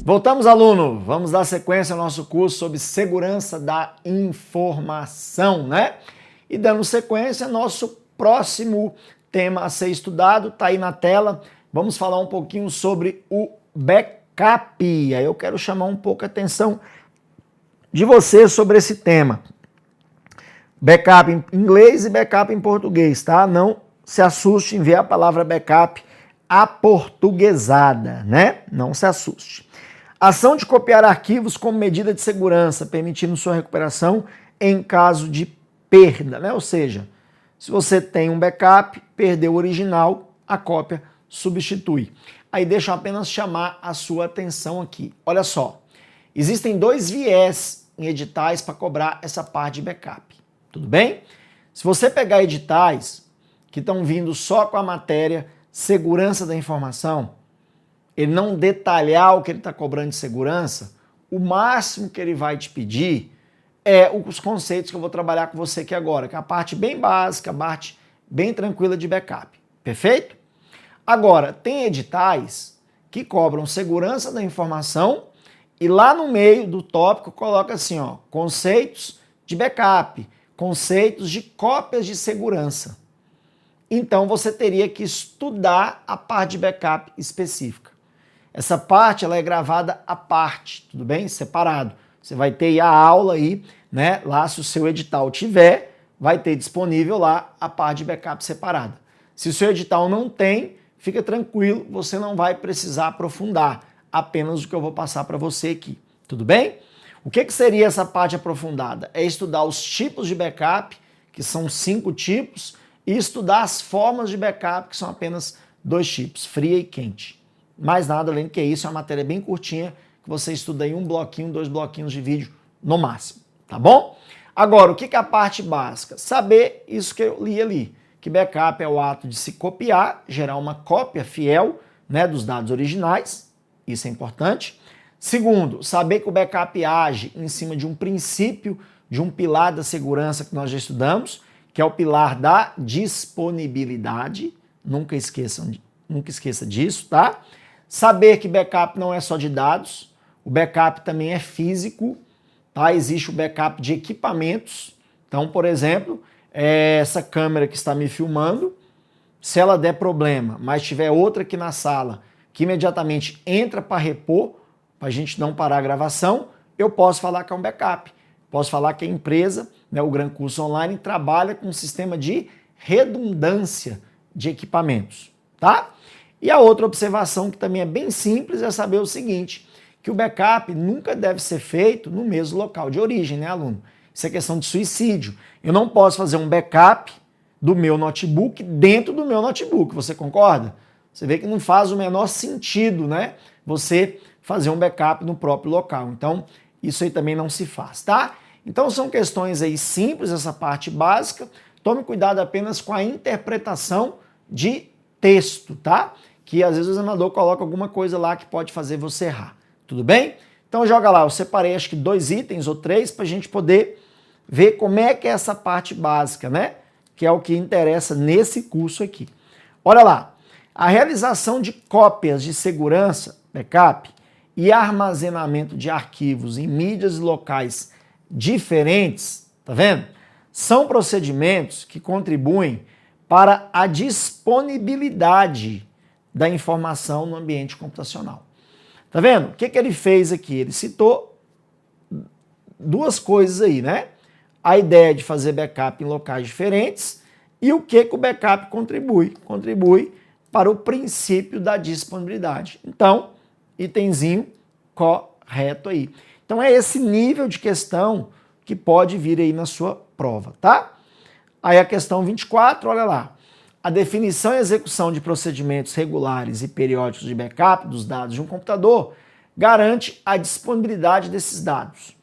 Voltamos, aluno. Vamos dar sequência ao nosso curso sobre segurança da informação, né? E dando sequência, nosso próximo tema a ser estudado está aí na tela. Vamos falar um pouquinho sobre o backup. Aí eu quero chamar um pouco a atenção de você sobre esse tema. Backup em inglês e backup em português, tá? Não se assuste em ver a palavra backup aportuguesada, né? Não se assuste. Ação de copiar arquivos como medida de segurança, permitindo sua recuperação em caso de perda, né? Ou seja, se você tem um backup, perdeu o original, a cópia substitui. Aí deixa eu apenas chamar a sua atenção aqui. Olha só, existem dois viés em editais para cobrar essa parte de backup, tudo bem? Se você pegar editais que estão vindo só com a matéria segurança da informação, ele não detalhar o que ele está cobrando de segurança, o máximo que ele vai te pedir é os conceitos que eu vou trabalhar com você aqui agora, que é a parte bem básica, a parte bem tranquila de backup. Perfeito? Agora, tem editais que cobram segurança da informação e lá no meio do tópico coloca assim, ó, conceitos de backup, conceitos de cópias de segurança. Então você teria que estudar a parte de backup específica. Essa parte ela é gravada à parte, tudo bem? Separado. Você vai ter a aula aí, né? Lá, se o seu edital tiver, vai ter disponível lá a parte de backup separada. Se o seu edital não tem, fica tranquilo, você não vai precisar aprofundar apenas o que eu vou passar para você aqui, tudo bem? O que seria essa parte aprofundada? É estudar os tipos de backup, que são 5 tipos, e estudar as formas de backup, que são apenas 2 tipos, fria e quente. Mais nada além do que isso, é uma matéria bem curtinha, que você estuda em 1 bloquinho, 2 bloquinhos de vídeo no máximo, tá bom? Agora, o que é a parte básica? Saber isso que eu li ali, que backup é o ato de se copiar, gerar uma cópia fiel, né, dos dados originais, isso é importante. Segundo, saber que o backup age em cima de um princípio, de um pilar da segurança que nós já estudamos, que é o pilar da disponibilidade, nunca esqueça disso, tá? Saber que backup não é só de dados, o backup também é físico, tá? Existe o backup de equipamentos. Então, por exemplo, essa câmera que está me filmando, se ela der problema, mas tiver outra aqui na sala que imediatamente entra para repor, para a gente não parar a gravação, eu posso falar que é um backup. Posso falar que a empresa, né, o Gran Curso Online, trabalha com um sistema de redundância de equipamentos, tá? E a outra observação que também é bem simples é saber o seguinte, que o backup nunca deve ser feito no mesmo local de origem, né, aluno? Isso é questão de suicídio. Eu não posso fazer um backup do meu notebook dentro do meu notebook, você concorda? Você vê que não faz o menor sentido, né? Você fazer um backup no próprio local. Então, isso aí também não se faz, tá? Então, são questões aí simples, essa parte básica. Tome cuidado apenas com a interpretação de texto, tá? Que às vezes o examinador coloca alguma coisa lá que pode fazer você errar. Tudo bem? Então joga lá, eu separei acho que 2 itens ou 3 para a gente poder ver como é que é essa parte básica, né? Que é o que interessa nesse curso aqui. Olha lá, a realização de cópias de segurança, backup, e armazenamento de arquivos em mídias locais diferentes, tá vendo? São procedimentos que contribuem para a disponibilidade da informação no ambiente computacional. Tá vendo? O que ele fez aqui? Ele citou 2 coisas aí, né? A ideia de fazer backup em locais diferentes e o que o backup contribui. Contribui para o princípio da disponibilidade. Então, itemzinho correto aí. Então, é esse nível de questão que pode vir aí na sua prova, tá? Aí a questão 24, olha lá. A definição e execução de procedimentos regulares e periódicos de backup dos dados de um computador garante a disponibilidade desses dados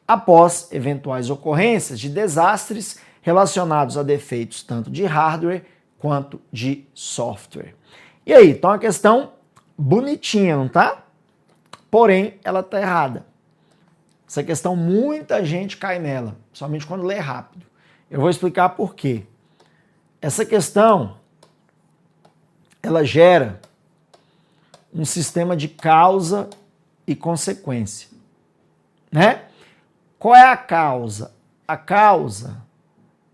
após eventuais ocorrências de desastres relacionados a defeitos tanto de hardware quanto de software. E aí, então a questão bonitinha, não tá? Porém, ela tá errada. Essa questão muita gente cai nela, somente quando lê rápido. Eu vou explicar por quê. Essa questão, ela gera um sistema de causa e consequência, né? Qual é a causa? A causa,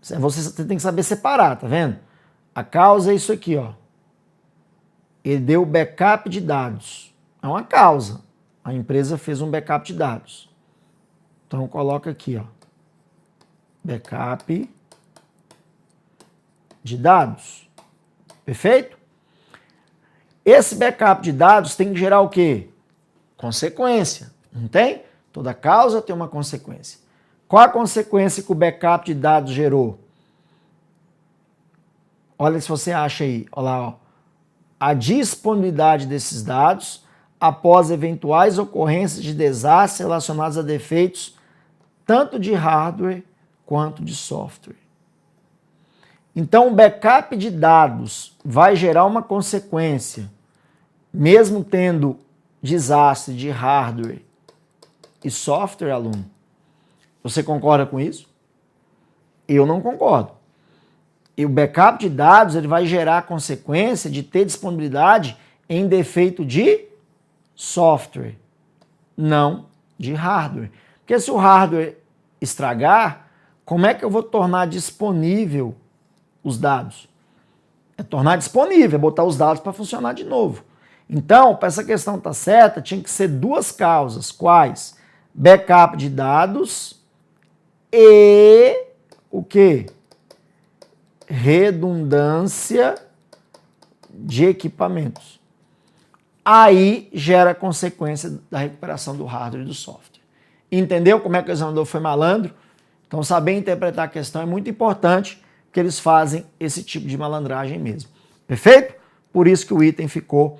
você tem que saber separar, tá vendo? A causa é isso aqui, ó. Ele deu backup de dados. É uma causa. A empresa fez um backup de dados. Então coloca aqui, ó. Backup de dados. Perfeito? Esse backup de dados tem que gerar o quê? Consequência. Não tem? Toda causa tem uma consequência. Qual a consequência que o backup de dados gerou? Olha se você acha aí. Olha lá, ó. A disponibilidade desses dados após eventuais ocorrências de desastres relacionados a defeitos tanto de hardware quanto de software. Então, o backup de dados vai gerar uma consequência, mesmo tendo desastre de hardware e software, aluno. Você concorda com isso? Eu não concordo. E o backup de dados ele vai gerar a consequência de ter disponibilidade em defeito de software, não de hardware. Porque se o hardware estragar, como é que eu vou tornar disponível os dados? É tornar disponível, é botar os dados para funcionar de novo. Então, para essa questão estar certa, tinha que ser duas causas. Quais? Backup de dados e o quê? Redundância de equipamentos. Aí gera a consequência da recuperação do hardware e do software. Entendeu como é que o examinador foi malandro? Então, saber interpretar a questão é muito importante, porque eles fazem esse tipo de malandragem mesmo. Perfeito? Por isso que o item ficou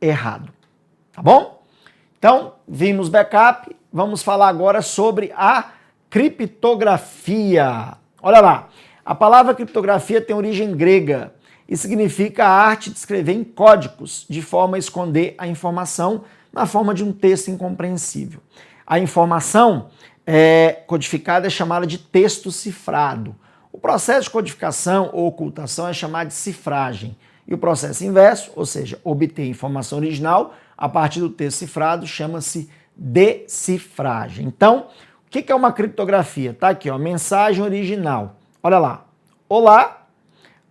errado. Tá bom? Então, vimos backup. Vamos falar agora sobre a criptografia. Olha lá. A palavra criptografia tem origem grega e significa a arte de escrever em códigos, de forma a esconder a informação na forma de um texto incompreensível. A informação codificada é chamada de texto cifrado. O processo de codificação ou ocultação é chamado de cifragem. E o processo inverso, ou seja, obter informação original a partir do texto cifrado, chama-se decifragem. Então, o que é uma criptografia? Tá aqui, ó, mensagem original. Olha lá. Olá,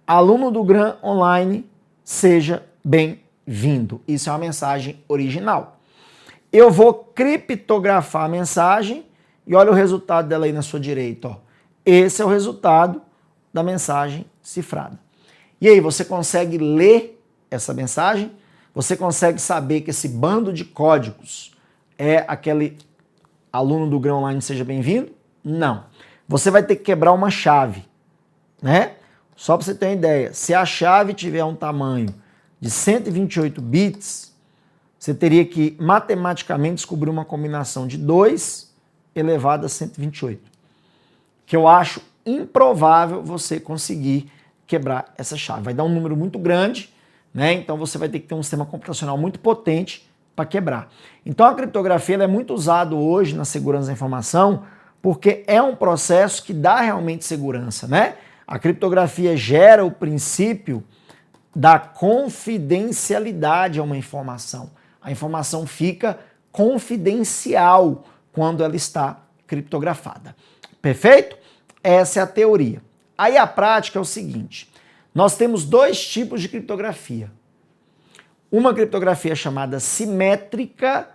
aluno do GRAM Online, seja bem-vindo. Isso é uma mensagem original. Eu vou criptografar a mensagem e olha o resultado dela aí na sua direita. Ó. Esse é o resultado da mensagem cifrada. E aí, você consegue ler essa mensagem? Você consegue saber que esse bando de códigos é aquele aluno do GRAM Online, seja bem-vindo? Não. Você vai ter que quebrar uma chave, né? Só para você ter uma ideia, se a chave tiver um tamanho de 128 bits, você teria que matematicamente descobrir uma combinação de 2 elevado a 128. Que eu acho improvável você conseguir quebrar essa chave. Vai dar um número muito grande, né? Então você vai ter que ter um sistema computacional muito potente para quebrar. Então a criptografia ela é muito usada hoje na segurança da informação porque é um processo que dá realmente segurança, né? A criptografia gera o princípio da confidencialidade a uma informação. A informação fica confidencial quando ela está criptografada. Perfeito? Essa é a teoria. Aí a prática é o seguinte, nós temos dois tipos de criptografia. Uma criptografia chamada simétrica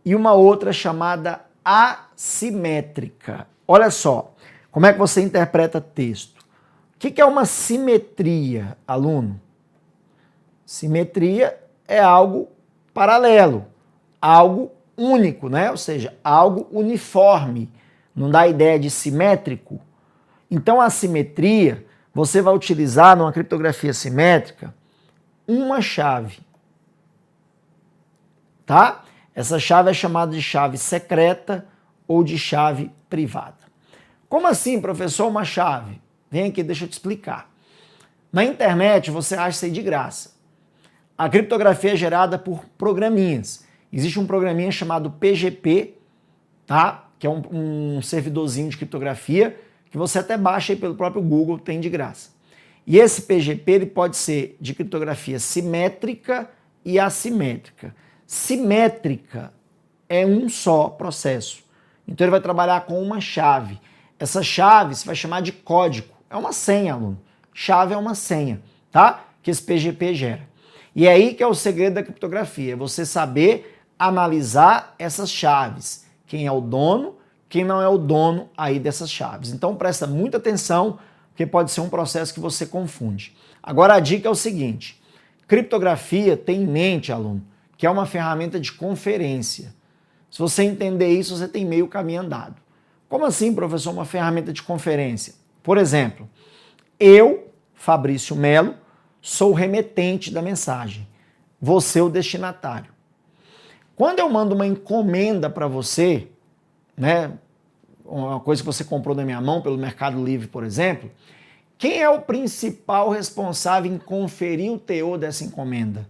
e uma outra chamada assimétrica. Olha só, como é que você interpreta texto? O que é uma simetria, aluno? Simetria é algo paralelo, algo único, né? Ou seja, algo uniforme. Não dá ideia de simétrico? Então, a simetria, você vai utilizar numa criptografia simétrica uma chave, tá? Essa chave é chamada de chave secreta ou de chave privada. Como assim, professor, uma chave? Vem aqui, deixa eu te explicar. Na internet, você acha isso aí de graça. A criptografia é gerada por programinhas. Existe um programinha chamado PGP, tá? Que é um servidorzinho de criptografia que você até baixa aí pelo próprio Google, tem de graça. E esse PGP ele pode ser de criptografia simétrica e assimétrica. Simétrica é um só processo. Então ele vai trabalhar com uma chave. Essa chave se vai chamar de código. É uma senha, aluno. Chave é uma senha, tá? Que esse PGP gera. E é aí que é o segredo da criptografia, é você saber analisar essas chaves. Quem é o dono, quem não é o dono aí dessas chaves. Então presta muita atenção, porque pode ser um processo que você confunde. Agora a dica é o seguinte, criptografia tem em mente, aluno, que é uma ferramenta de conferência. Se você entender isso, você tem meio caminho andado. Como assim, professor, uma ferramenta de conferência? Por exemplo, eu, Fabrício Melo, sou o remetente da mensagem. Você o destinatário. Quando eu mando uma encomenda para você, né, uma coisa que você comprou na minha mão pelo Mercado Livre, por exemplo, quem é o principal responsável em conferir o teor dessa encomenda?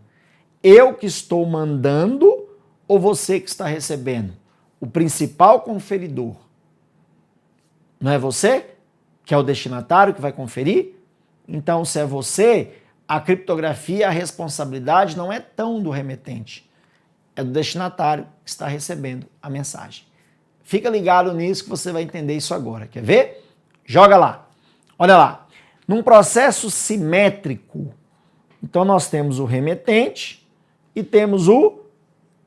Eu que estou mandando ou você que está recebendo? O principal conferidor. Não é você, que é o destinatário que vai conferir? Então, se é você, a criptografia, a responsabilidade não é tão do remetente, é do destinatário que está recebendo a mensagem. Fica ligado nisso que você vai entender isso agora. Quer ver? Joga lá. Olha lá. Num processo simétrico, então nós temos o remetente e temos o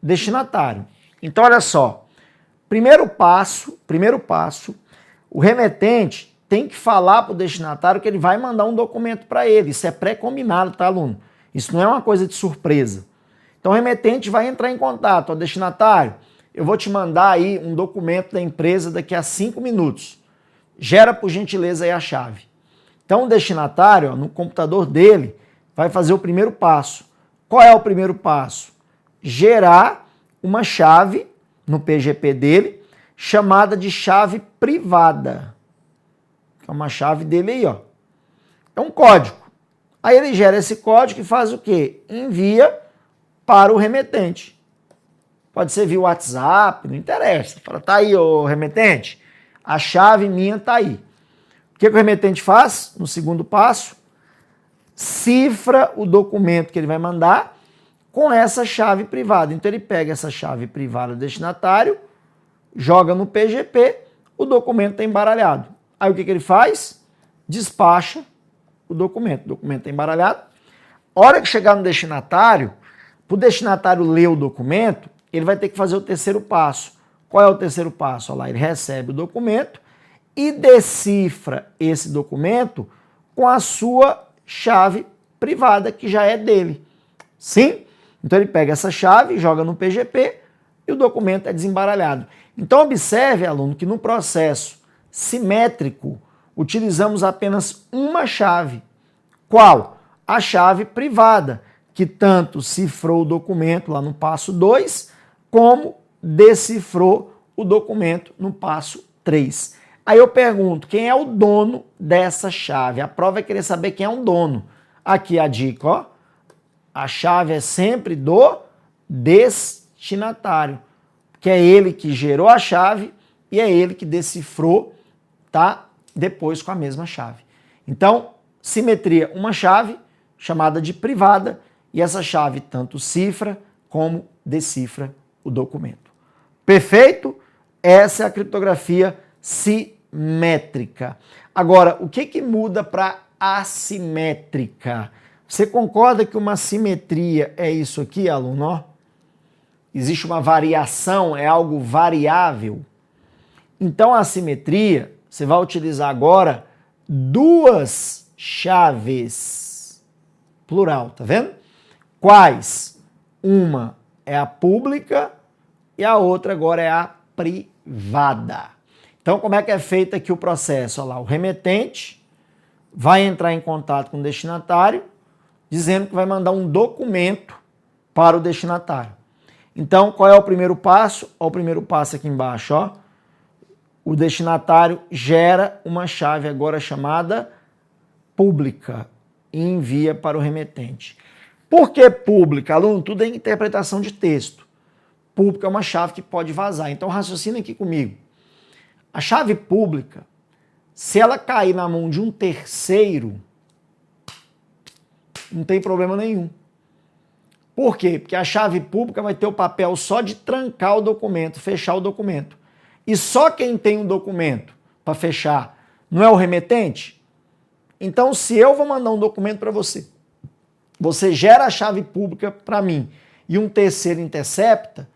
destinatário. Então, olha só. Primeiro passo, o remetente tem que falar para o destinatário que ele vai mandar um documento para ele. Isso é pré-combinado, tá, aluno? Isso não é uma coisa de surpresa. Então o remetente vai entrar em contato. Ó, destinatário, eu vou te mandar aí um documento da empresa daqui a 5 minutos. Gera, por gentileza, aí a chave. Então o destinatário, ó, no computador dele, vai fazer o primeiro passo. Qual é o primeiro passo? Gerar uma chave no PGP dele, chamada de chave privada. É uma chave dele aí, ó. É um código. Aí ele gera esse código e faz o quê? Envia para o remetente. Pode ser via WhatsApp, não interessa. Fala, tá aí, ô remetente, a chave minha tá aí. O que o remetente faz? No segundo passo, cifra o documento que ele vai mandar com essa chave privada. Então ele pega essa chave privada do destinatário, joga no PGP, o documento está embaralhado. Aí o que ele faz? Despacha o documento está embaralhado. Hora que chegar no destinatário, para o destinatário ler o documento, ele vai ter que fazer o terceiro passo. Qual é o terceiro passo? Olha lá, ele recebe o documento e decifra esse documento com a sua chave privada, que já é dele. Sim? Então ele pega essa chave, joga no PGP e o documento é desembaralhado. Então observe, aluno, que no processo simétrico utilizamos apenas uma chave. Qual? A chave privada, que tanto cifrou o documento lá no passo 2, como decifrou o documento no passo 3. Aí eu pergunto, quem é o dono dessa chave? A prova vai querer saber quem é o dono. Aqui a dica, ó. A chave é sempre do destinatário, que é ele que gerou a chave e é ele que decifrou, tá? Depois com a mesma chave. Então, simetria, uma chave chamada de privada, e essa chave tanto cifra como decifra o documento. Perfeito? Essa é a criptografia simétrica. Agora, o que muda para assimétrica? Você concorda que uma simetria é isso aqui, aluno? Ó? Existe uma variação, é algo variável. Então, a assimetria, você vai utilizar agora duas chaves, plural, tá vendo? Quais? Uma é a pública e a outra agora é a privada. Então, como é que é feito aqui o processo? Olha lá, o remetente vai entrar em contato com o destinatário, dizendo que vai mandar um documento para o destinatário. Então, qual é o primeiro passo? Olha o primeiro passo aqui embaixo, ó. O destinatário gera uma chave agora chamada pública e envia para o remetente. Por que pública? Aluno, tudo é interpretação de texto. Pública é uma chave que pode vazar. Então, raciocina aqui comigo. A chave pública, se ela cair na mão de um terceiro, não tem problema nenhum. Por quê? Porque a chave pública vai ter o papel só de trancar o documento, fechar o documento. E só quem tem um documento para fechar não é o remetente? Então, se eu vou mandar um documento para você, você gera a chave pública para mim e um terceiro intercepta,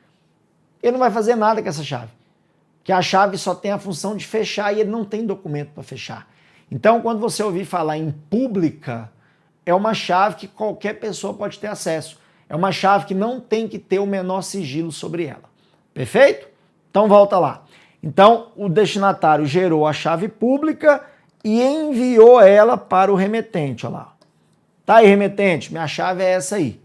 ele não vai fazer nada com essa chave. Porque a chave só tem a função de fechar e ele não tem documento para fechar. Então, quando você ouvir falar em pública, é uma chave que qualquer pessoa pode ter acesso. É uma chave que não tem que ter o menor sigilo sobre ela. Perfeito? Então, volta lá. Então, o destinatário gerou a chave pública e enviou ela para o remetente. Olha lá. Tá aí, remetente, minha chave é essa aí.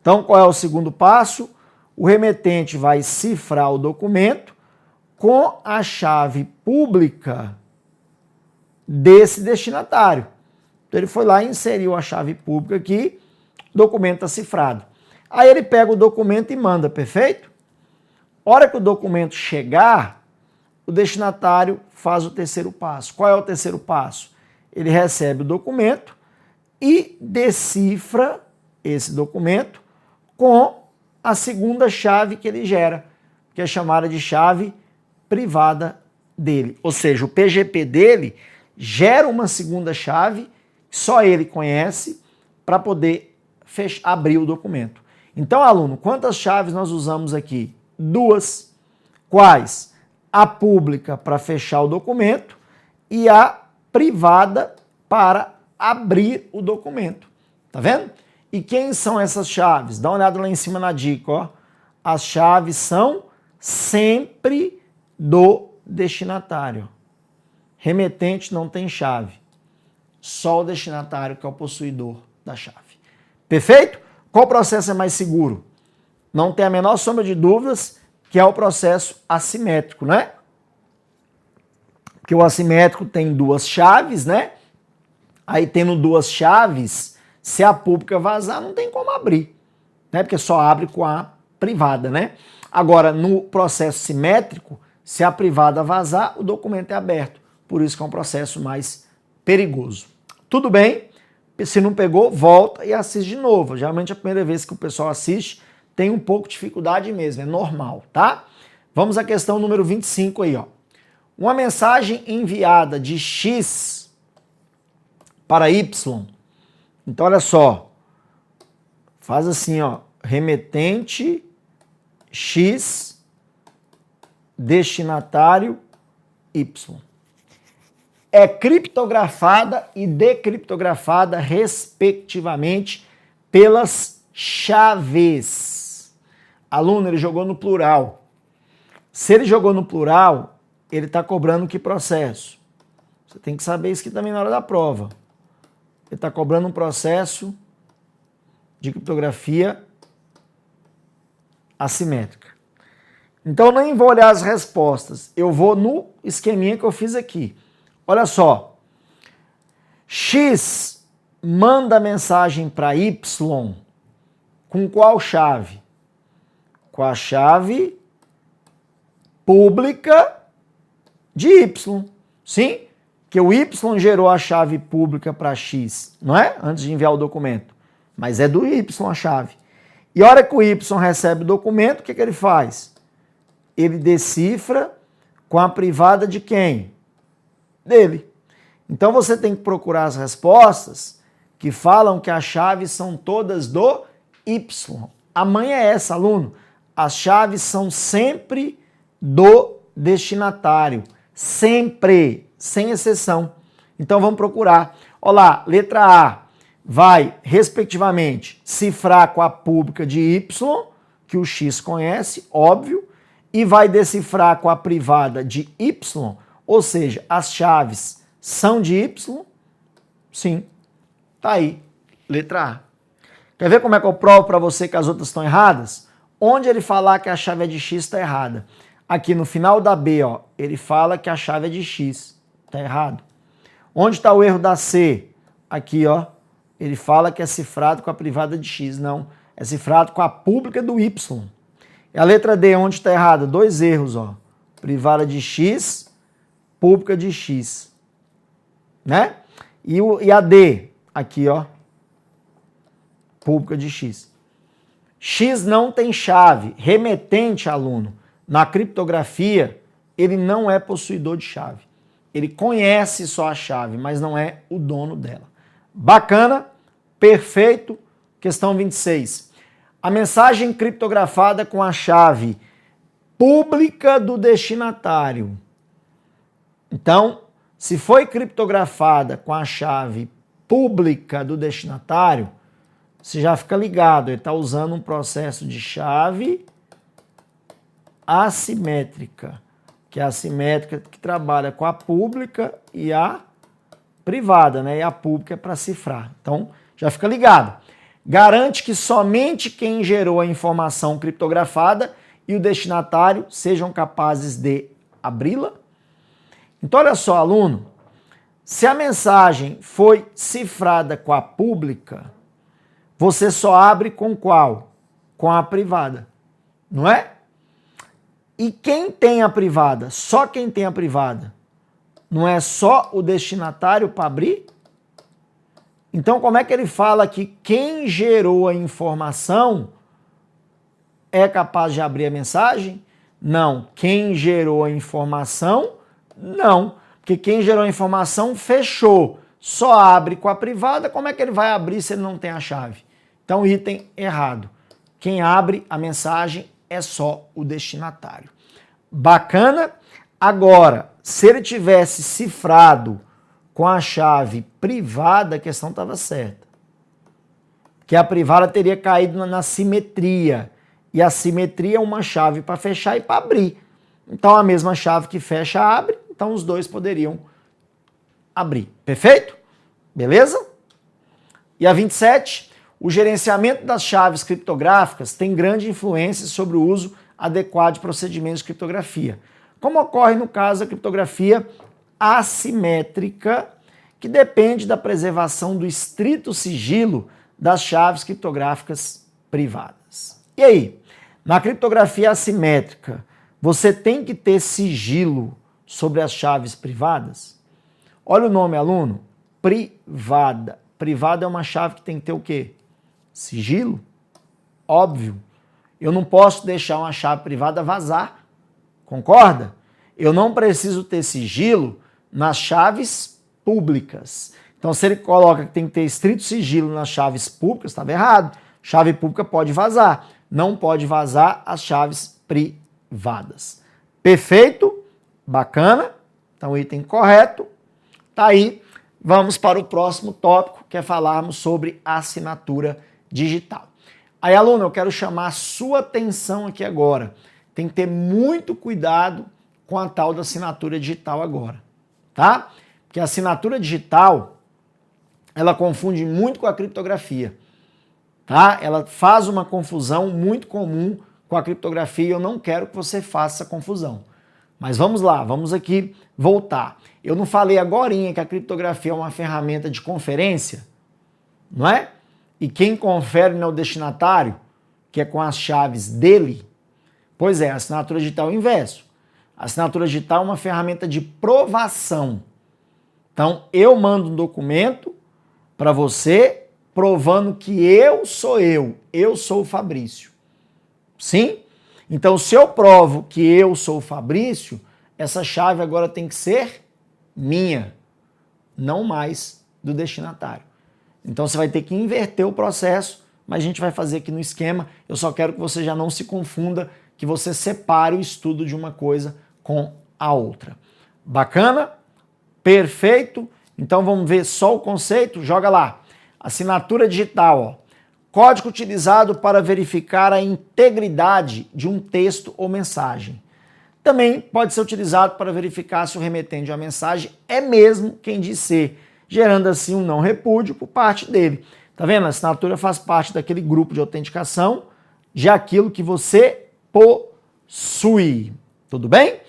Então, qual é o segundo passo? O remetente vai cifrar o documento com a chave pública desse destinatário. Então, ele foi lá e inseriu a chave pública aqui, o documento está cifrado. Aí ele pega o documento e manda, perfeito? Hora que o documento chegar, o destinatário faz o terceiro passo. Qual é o terceiro passo? Ele recebe o documento e decifra esse documento com a segunda chave que ele gera, que é chamada de chave privada dele. Ou seja, o PGP dele gera uma segunda chave que só ele conhece para poder abrir o documento. Então, aluno, quantas chaves nós usamos aqui? 2. Quais? A pública para fechar o documento e a privada para abrir o documento. Tá vendo? E quem são essas chaves? Dá uma olhada lá em cima na dica, ó. As chaves são sempre do destinatário. Remetente não tem chave. Só o destinatário que é o possuidor da chave. Perfeito? Qual processo é mais seguro? Não tem a menor sombra de dúvidas que é o processo assimétrico, né? Porque o assimétrico tem 2 chaves, né? Aí tendo 2 chaves, se a pública vazar, não tem como abrir, né? Porque só abre com a privada, né? Agora, no processo simétrico, se a privada vazar, o documento é aberto. Por isso que é um processo mais perigoso. Tudo bem? Se não pegou, volta e assiste de novo. Geralmente a primeira vez que o pessoal assiste tem um pouco de dificuldade mesmo, é normal, tá? Vamos à questão número 25 aí, ó. Uma mensagem enviada de X para Y. Então, olha só. Faz assim, ó. Remetente X, destinatário Y. É criptografada e decriptografada, respectivamente, pelas chaves. Aluno, ele jogou no plural. Se ele jogou no plural, ele está cobrando que processo? Você tem que saber isso aqui também na hora da prova. Ele está cobrando um processo de criptografia assimétrica. Então, eu nem vou olhar as respostas. Eu vou no esqueminha que eu fiz aqui. Olha só. X manda mensagem para Y com qual chave? Com a chave pública de Y. Sim? Que o Y gerou a chave pública para X, não é? Antes de enviar o documento. Mas é do Y a chave. E a hora que o Y recebe o documento, o que ele faz? Ele decifra com a privada de quem? Dele. Então você tem que procurar as respostas que falam que as chaves são todas do Y. A manha é essa, aluno. As chaves são sempre do destinatário. Sempre, sem exceção. Então vamos procurar. Olha lá, letra A vai, respectivamente, cifrar com a pública de Y, que o X conhece, óbvio, e vai decifrar com a privada de Y, ou seja, as chaves são de Y? Sim. Tá aí, letra A. Quer ver como é que eu provo para você que as outras estão erradas? Onde ele falar que a chave é de X está errada. Aqui no final da B, ó, ele fala que a chave é de X. Está errado. Onde está o erro da C? Aqui, ó, ele fala que é cifrado com a privada de X. Não, é cifrado com a pública do Y. E a letra D, onde está errada? 2 erros, ó. Privada de X, pública de X. Né? E a D, aqui, ó, pública de X. X não tem chave. Remetente, aluno, na criptografia, ele não é possuidor de chave. Ele conhece só a chave, mas não é o dono dela. Bacana? Perfeito. Questão 26. A mensagem criptografada com a chave pública do destinatário. Então, se foi criptografada com a chave pública do destinatário, você já fica ligado, ele está usando um processo de chave assimétrica, que é a assimétrica que trabalha com a pública e a privada, né? E a pública é para cifrar. Então, já fica ligado. Garante que somente quem gerou a informação criptografada e o destinatário sejam capazes de abri-la. Então, olha só, aluno, se a mensagem foi cifrada com a pública, você só abre com qual? Com a privada, não é? E quem tem a privada? Só quem tem a privada. Não é só o destinatário para abrir? Então, como é que ele fala que quem gerou a informação é capaz de abrir a mensagem? Não. Quem gerou a informação, não. Porque quem gerou a informação fechou. Só abre com a privada. Como é que ele vai abrir se ele não tem a chave? Então, item errado. Quem abre a mensagem é só o destinatário. Bacana? Agora, se ele tivesse cifrado com a chave privada, a questão estava certa. Que a privada teria caído na simetria. E a simetria é uma chave para fechar e para abrir. Então, a mesma chave que fecha, abre. Então, os dois poderiam abrir. Perfeito? Beleza? E a 27, o gerenciamento das chaves criptográficas tem grande influência sobre o uso adequado de procedimentos de criptografia, como ocorre no caso da criptografia assimétrica, que depende da preservação do estrito sigilo das chaves criptográficas privadas. E aí, na criptografia assimétrica, você tem que ter sigilo sobre as chaves privadas? Olha o nome, aluno, privada. Privada é uma chave que tem que ter o quê? Sigilo? Óbvio. Eu não posso deixar uma chave privada vazar. Concorda? Eu não preciso ter sigilo nas chaves públicas. Então, se ele coloca que tem que ter estrito sigilo nas chaves públicas, estava errado. Chave pública pode vazar. Não pode vazar as chaves privadas. Perfeito? Bacana? Então, item correto. Tá aí. Vamos para o próximo tópico, que é falarmos sobre assinatura digital. Aí, aluno, eu quero chamar a sua atenção aqui agora. Tem que ter muito cuidado com a tal da assinatura digital agora, tá? Porque a assinatura digital, ela confunde muito com a criptografia, tá? Ela faz uma confusão muito comum com a criptografia e eu não quero que você faça essa confusão. Mas vamos lá, vamos aqui voltar. Eu não falei agorinha que a criptografia é uma ferramenta de conferência, não é? E quem confere não é o destinatário, que é com as chaves dele. Pois é, a assinatura digital é o inverso. A assinatura digital é uma ferramenta de provação. Então, eu mando um documento para você provando que eu sou o Fabrício. Sim? Então, se eu provo que eu sou o Fabrício, essa chave agora tem que ser minha, não mais do destinatário. Então, você vai ter que inverter o processo, mas a gente vai fazer aqui no esquema. Eu só quero que você já não se confunda, que você separe o estudo de uma coisa com a outra. Bacana? Perfeito? Então, vamos ver só o conceito? Joga lá. Assinatura digital, ó. Código utilizado para verificar a integridade de um texto ou mensagem. Também pode ser utilizado para verificar se o remetente de uma mensagem é mesmo quem diz ser, gerando assim um não repúdio por parte dele. Tá vendo? A assinatura faz parte daquele grupo de autenticação de aquilo que você possui. Tudo bem?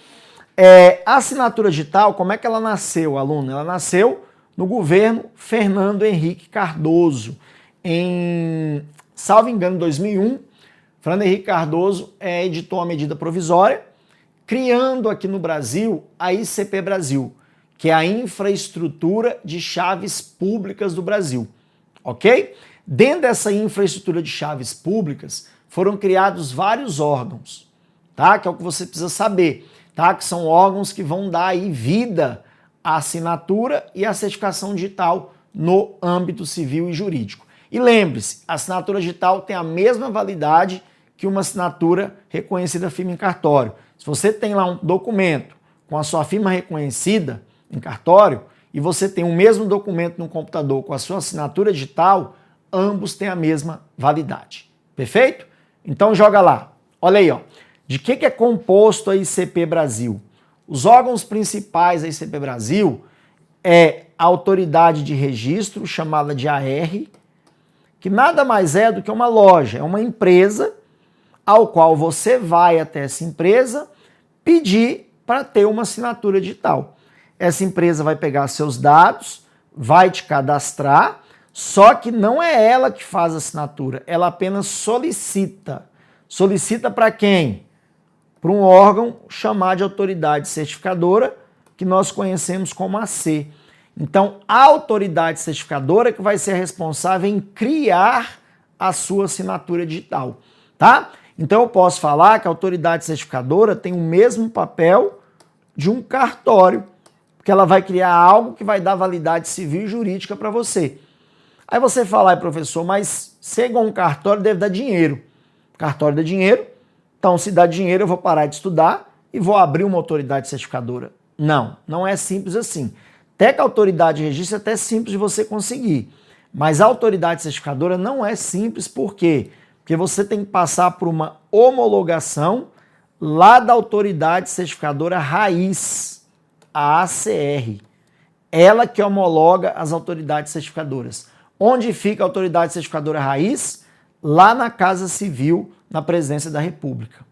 A assinatura digital, como é que ela nasceu, aluno? Ela nasceu no governo Fernando Henrique Cardoso. Salvo engano, em 2001, Fernando Henrique Cardoso editou uma medida provisória, criando aqui no Brasil a ICP Brasil, que é a Infraestrutura de Chaves Públicas do Brasil, ok? Dentro dessa infraestrutura de chaves públicas, foram criados vários órgãos, tá? Que é o que você precisa saber, tá? Que são órgãos que vão dar aí vida à assinatura e à certificação digital no âmbito civil e jurídico. E lembre-se, a assinatura digital tem a mesma validade que uma assinatura reconhecida firme em cartório. Se você tem lá um documento com a sua firma reconhecida em cartório e você tem o mesmo documento no computador com a sua assinatura digital, ambos têm a mesma validade. Perfeito? Então joga lá. Olha aí, ó. De que é composto a ICP Brasil? Os órgãos principais da ICP Brasil é a autoridade de registro, chamada de AR, que nada mais é do que uma loja, é uma empresa ao qual você vai até essa empresa pedir para ter uma assinatura digital. Essa empresa vai pegar seus dados, vai te cadastrar, só que não é ela que faz a assinatura, ela apenas solicita. Solicita para quem? Para um órgão chamado de autoridade certificadora, que nós conhecemos como AC. Então, a autoridade certificadora que vai ser responsável em criar a sua assinatura digital, tá? Então, eu posso falar que a autoridade certificadora tem o mesmo papel de um cartório, porque ela vai criar algo que vai dar validade civil e jurídica para você. Aí você fala, professor, mas se é igual um cartório, deve dar dinheiro. Cartório dá dinheiro, então se dá dinheiro eu vou parar de estudar e vou abrir uma autoridade certificadora. Não, não é simples assim. Até que a autoridade de registro é até simples de você conseguir, mas a autoridade certificadora não é simples, por quê? Porque você tem que passar por uma homologação lá da autoridade certificadora raiz, a ACR. Ela que homologa as autoridades certificadoras. Onde fica a autoridade certificadora raiz? Lá na Casa Civil, na Presidência da República.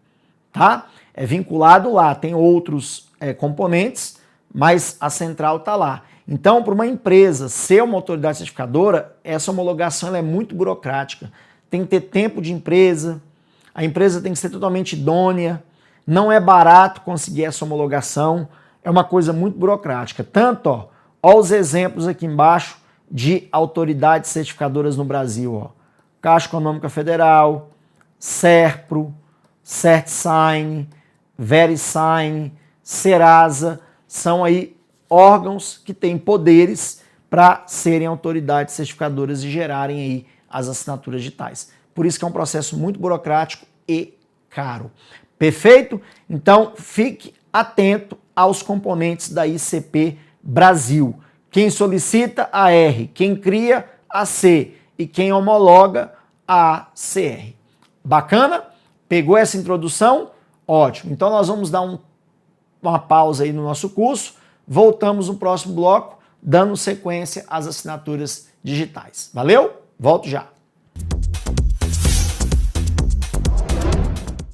Tá? É vinculado lá, tem outros componentes, mas a central está lá. Então, para uma empresa ser uma autoridade certificadora, essa homologação ela é muito burocrática. Tem que ter tempo de empresa, a empresa tem que ser totalmente idônea, não é barato conseguir essa homologação, é uma coisa muito burocrática. Tanto, ó os exemplos aqui embaixo de autoridades certificadoras no Brasil, ó. Caixa Econômica Federal, Serpro, CertSign, VeriSign, Serasa, são aí órgãos que têm poderes para serem autoridades certificadoras e gerarem aí as assinaturas digitais. Por isso que é um processo muito burocrático e caro. Perfeito? Então, fique atento aos componentes da ICP Brasil. Quem solicita, a R. Quem cria, a C. E quem homologa, a CR. Bacana? Pegou essa introdução? Ótimo. Então, nós vamos dar uma pausa aí no nosso curso. Voltamos no próximo bloco, dando sequência às assinaturas digitais. Valeu? Volto já.